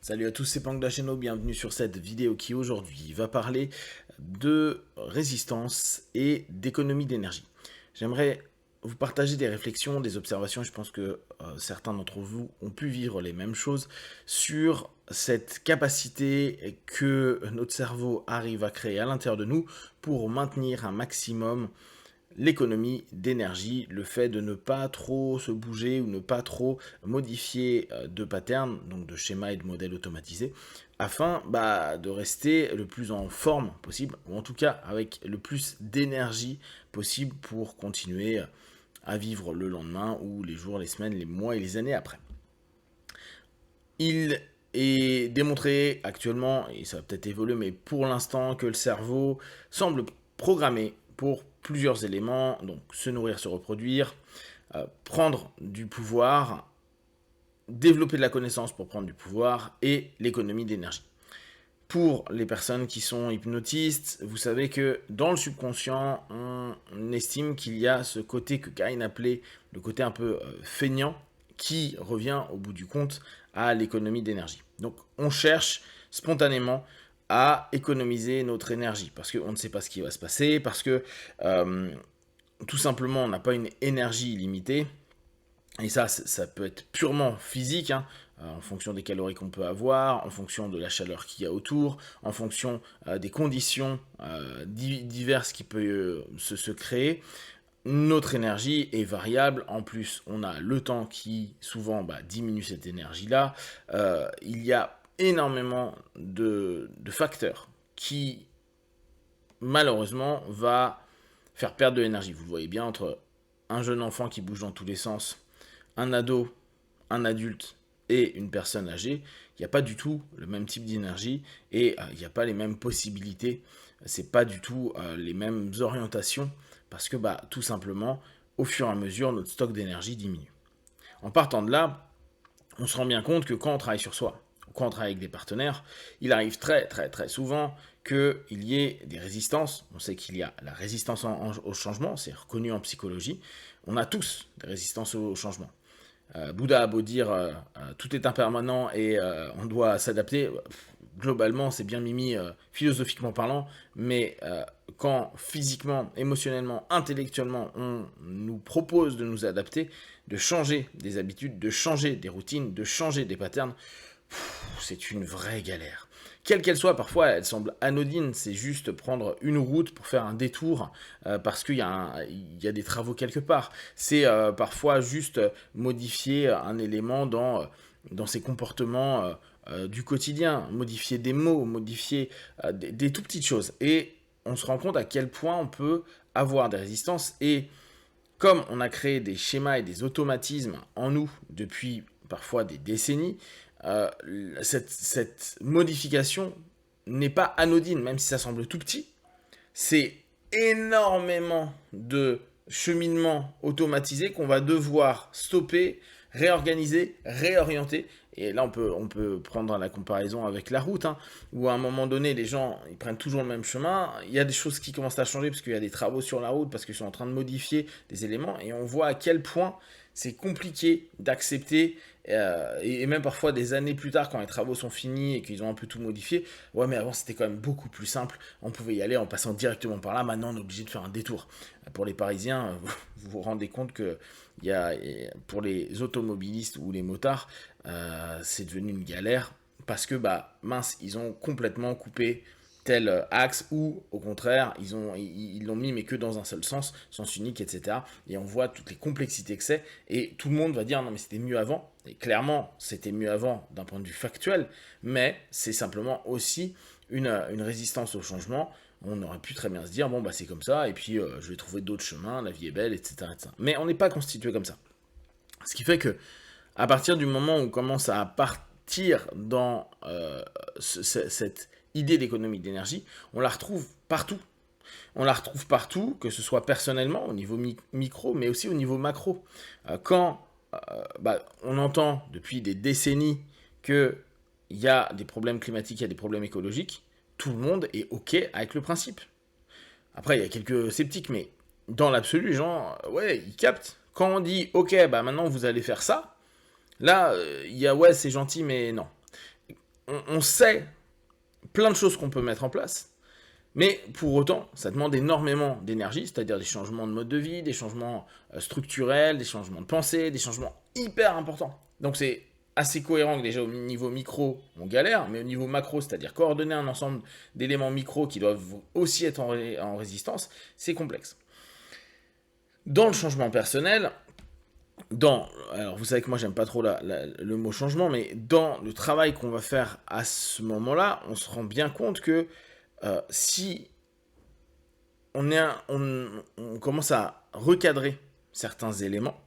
Salut à tous, c'est Pangdasheno, bienvenue sur cette vidéo qui aujourd'hui va parler de résistance et d'économie d'énergie. J'aimerais vous partager des réflexions, des observations, je pense que certains d'entre vous ont pu vivre les mêmes choses sur cette capacité que notre cerveau arrive à créer à l'intérieur de nous pour maintenir un maximum l'économie d'énergie, le fait de ne pas trop se bouger ou ne pas trop modifier de pattern, donc de schéma et de modèles automatisés, afin de rester le plus en forme possible, ou en tout cas avec le plus d'énergie possible pour continuer à vivre le lendemain ou les jours, les semaines, les mois et les années après. Il est démontré actuellement, et ça va peut-être évoluer, mais pour l'instant que le cerveau semble programmé pour plusieurs éléments, donc se nourrir, se reproduire, prendre du pouvoir, développer de la connaissance pour prendre du pouvoir, et l'économie d'énergie. Pour les personnes qui sont hypnotistes, vous savez que dans le subconscient, on estime qu'il y a ce côté que Cain appelait le côté un peu feignant, qui revient au bout du compte à l'économie d'énergie. Donc on cherche spontanément à économiser notre énergie, parce qu'on ne sait pas ce qui va se passer, parce que tout simplement on n'a pas une énergie illimitée, et ça peut être purement physique, en fonction des calories qu'on peut avoir, en fonction de la chaleur qu'il y a autour, en fonction des conditions diverses qui peuvent se créer. Notre énergie est variable, en plus on a le temps qui souvent diminue cette énergie-là. Il y a énormément de facteurs qui malheureusement va faire perdre de l'énergie. Vous le voyez bien, entre un jeune enfant qui bouge dans tous les sens, un ado, un adulte et une personne âgée, il n'y a pas du tout le même type d'énergie et il n'y a pas les mêmes possibilités, c'est pas du tout les mêmes orientations, parce que tout simplement, au fur et à mesure, notre stock d'énergie diminue. En partant de là, on se rend bien compte que quand on travaille sur soi, quand on travaille avec des partenaires, il arrive très très très souvent qu'il y ait des résistances. On sait qu'il y a la résistance au changement, c'est reconnu en psychologie. On a tous des résistances au changement. Bouddha a beau dire tout est impermanent et on doit s'adapter, globalement c'est bien mimi philosophiquement parlant, mais quand physiquement, émotionnellement, intellectuellement on nous propose de nous adapter, de changer des habitudes, de changer des routines, de changer des patterns, c'est une vraie galère. Quelle qu'elle soit, parfois elle semble anodine, c'est juste prendre une route pour faire un détour parce qu'il y a des travaux quelque part. C'est parfois juste modifier un élément dans ses comportements du quotidien, modifier des mots, modifier des tout petites choses. Et on se rend compte à quel point on peut avoir des résistances, et comme on a créé des schémas et des automatismes en nous depuis parfois des décennies, cette modification n'est pas anodine, même si ça semble tout petit. C'est énormément de cheminement automatisé qu'on va devoir stopper, réorganiser, réorienter. Et là, on peut prendre la comparaison avec la route, où à un moment donné, les gens ils prennent toujours le même chemin. Il y a des choses qui commencent à changer parce qu'il y a des travaux sur la route, parce qu'ils sont en train de modifier des éléments. Et on voit à quel point c'est compliqué d'accepter, et même parfois des années plus tard, quand les travaux sont finis et qu'ils ont un peu tout modifié, ouais mais avant c'était quand même beaucoup plus simple, on pouvait y aller en passant directement par là, maintenant on est obligé de faire un détour. Pour les Parisiens, vous vous rendez compte que pour les automobilistes ou les motards, c'est devenu une galère, parce que mince, ils ont complètement coupé tel axe, ou au contraire ils l'ont mis mais que dans un seul sens unique, etc. Et on voit toutes les complexités que c'est, et tout le monde va dire non mais c'était mieux avant, et clairement c'était mieux avant d'un point de vue factuel, mais c'est simplement aussi une résistance au changement. On aurait pu très bien se dire bon c'est comme ça, et puis je vais trouver d'autres chemins, la vie est belle, etc., etc. Mais on n'est pas constitué comme ça, ce qui fait que à partir du moment où on commence à partir dans cette idée d'économie d'énergie, on la retrouve partout. On la retrouve partout, que ce soit personnellement, au niveau micro, mais aussi au niveau macro. Quand on entend depuis des décennies qu'il y a des problèmes climatiques, il y a des problèmes écologiques, tout le monde est OK avec le principe. Après, il y a quelques sceptiques, mais dans l'absolu, les gens, ouais, ils captent. Quand on dit OK, maintenant vous allez faire ça, là, il y a ouais, c'est gentil, mais non. on sait plein de choses qu'on peut mettre en place, mais pour autant, ça demande énormément d'énergie, c'est-à-dire des changements de mode de vie, des changements structurels, des changements de pensée, des changements hyper importants. Donc c'est assez cohérent que déjà au niveau micro, on galère, mais au niveau macro, c'est-à-dire coordonner un ensemble d'éléments micro qui doivent aussi être en résistance, c'est complexe. Dans le changement personnel, alors vous savez que moi j'aime pas trop le mot changement, mais dans le travail qu'on va faire à ce moment-là, on se rend bien compte que si on commence à recadrer certains éléments,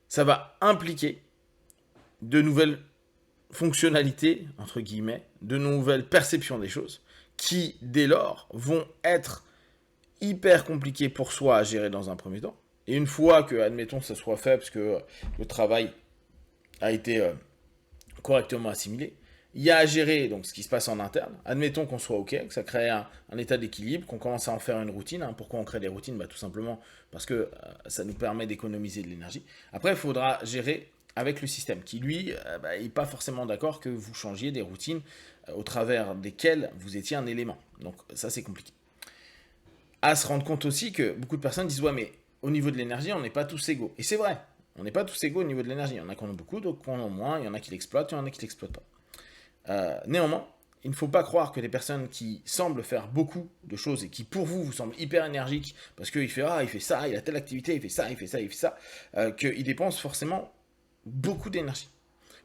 ça va impliquer de nouvelles fonctionnalités, entre guillemets, de nouvelles perceptions des choses, qui, dès lors, vont être hyper compliquées pour soi à gérer dans un premier temps. Et une fois que, admettons, ça soit fait, parce que le travail a été correctement assimilé, il y a à gérer donc ce qui se passe en interne. Admettons qu'on soit OK, que ça crée un état d'équilibre, qu'on commence à en faire une routine. Pourquoi on crée des routines ? Tout simplement parce que ça nous permet d'économiser de l'énergie. Après, il faudra gérer avec le système qui, lui, n'est pas forcément d'accord que vous changiez des routines au travers desquelles vous étiez un élément. Donc ça, c'est compliqué. À se rendre compte aussi que beaucoup de personnes disent « Ouais, mais au niveau de l'énergie, on n'est pas tous égaux. » Et c'est vrai, on n'est pas tous égaux au niveau de l'énergie. Il y en a qui en ont beaucoup, d'autres qui en ont moins. Il y en a qui l'exploitent, il y en a qui ne l'exploitent pas. Néanmoins, il ne faut pas croire que les personnes qui semblent faire beaucoup de choses et qui pour vous semblent hyper énergiques parce qu'il fait il fait ça, il a telle activité, il fait ça, il fait ça, il fait ça, qu'ils dépensent forcément beaucoup d'énergie.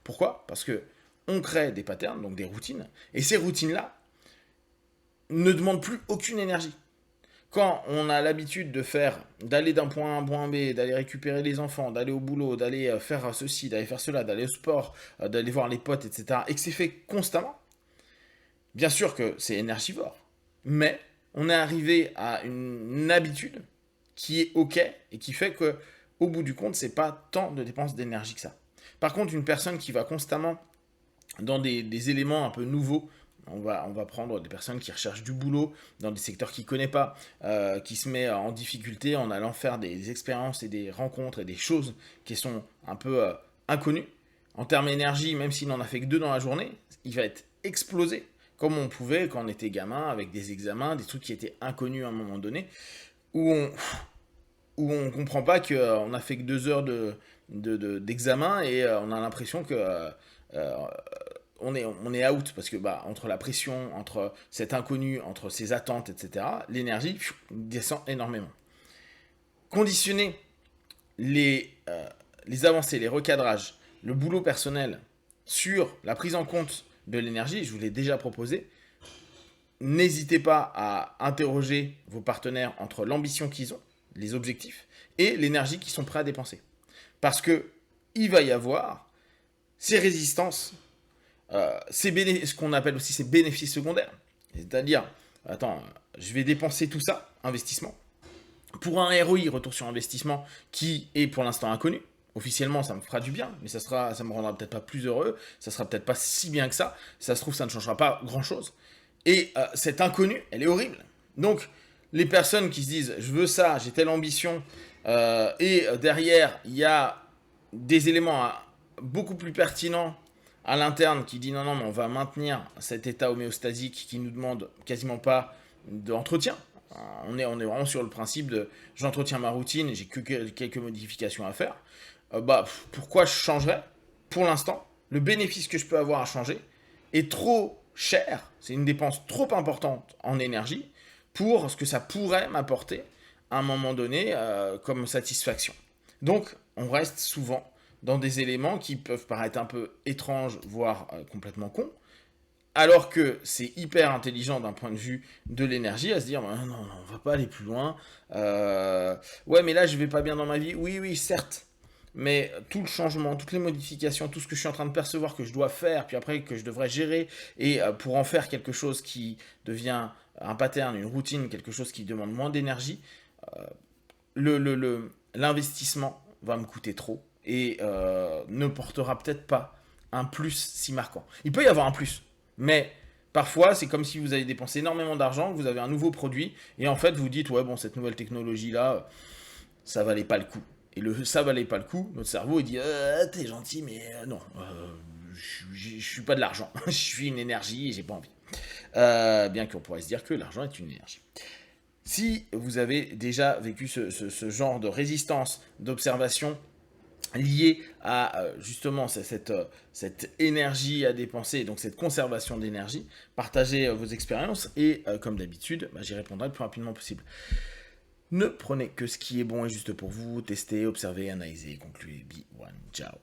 Pourquoi ? Parce que on crée des patterns, donc des routines, et ces routines-là ne demandent plus aucune énergie. Quand on a l'habitude d'aller d'un point A à un point B, d'aller récupérer les enfants, d'aller au boulot, d'aller faire ceci, d'aller faire cela, d'aller au sport, d'aller voir les potes, etc., et que c'est fait constamment, bien sûr que c'est énergivore, mais on est arrivé à une habitude qui est OK et qui fait que, au bout du compte, c'est pas tant de dépenses d'énergie que ça. Par contre, une personne qui va constamment dans des éléments un peu nouveaux, on va prendre des personnes qui recherchent du boulot dans des secteurs qu'ils ne connaissent pas, qui se met en difficulté en allant faire des expériences et des rencontres et des choses qui sont un peu inconnues. En termes d'énergie, même s'il n'en a fait que 2 dans la journée, il va être explosé, comme on pouvait quand on était gamin, avec des examens, des trucs qui étaient inconnus à un moment donné, où on ne comprend pas qu'on a fait que 2 heures d'examen et on a l'impression que on est out parce que entre la pression, entre cet inconnu, entre ses attentes, etc., l'énergie descend énormément. Conditionner les avancées, les recadrages, le boulot personnel sur la prise en compte de l'énergie, je vous l'ai déjà proposé. N'hésitez pas à interroger vos partenaires entre l'ambition qu'ils ont, les objectifs, et l'énergie qu'ils sont prêts à dépenser. Parce que il va y avoir ces résistances, ce qu'on appelle aussi ces bénéfices secondaires. C'est-à-dire, je vais dépenser tout ça, investissement, pour un ROI, retour sur investissement, qui est pour l'instant inconnu. Officiellement, ça me fera du bien, mais ça me rendra peut-être pas plus heureux, ça sera peut-être pas si bien que ça. Ça se trouve, ça ne changera pas grand-chose. Et cette inconnue, elle est horrible. Donc, les personnes qui se disent, je veux ça, j'ai telle ambition, et derrière, il y a des éléments beaucoup plus pertinents à l'interne qui dit non, mais on va maintenir cet état homéostasique qui nous demande quasiment pas d'entretien. On est vraiment sur le principe de j'entretiens ma routine et j'ai que quelques modifications à faire. Pourquoi je changerais ? Pour l'instant, le bénéfice que je peux avoir à changer est trop cher, c'est une dépense trop importante en énergie pour ce que ça pourrait m'apporter à un moment donné comme satisfaction. Donc, on reste souvent dans des éléments qui peuvent paraître un peu étranges, voire complètement cons, alors que c'est hyper intelligent d'un point de vue de l'énergie, à se dire non, on va pas aller plus loin. Ouais, mais là, je vais pas bien dans ma vie. Oui, certes. Mais tout le changement, toutes les modifications, tout ce que je suis en train de percevoir que je dois faire, puis après que je devrais gérer, et pour en faire quelque chose qui devient un pattern, une routine, quelque chose qui demande moins d'énergie, l'investissement va me coûter trop et ne portera peut-être pas un plus si marquant. Il peut y avoir un plus, mais parfois c'est comme si vous avez dépensé énormément d'argent, que vous avez un nouveau produit, et en fait vous dites cette nouvelle technologie-là, ça valait pas le coup. Et ça valait pas le coup, notre cerveau il dit t'es gentil mais non, je suis pas de l'argent, je suis une énergie et j'ai pas envie. Bien qu'on pourrait se dire que l'argent est une énergie. Si vous avez déjà vécu ce genre de résistance, d'observation liée à justement cette énergie à dépenser, donc cette conservation d'énergie, partagez vos expériences et comme d'habitude, j'y répondrai le plus rapidement possible. Ne prenez que ce qui est bon et juste pour vous, testez, observez, analysez, concluez. Be one, ciao.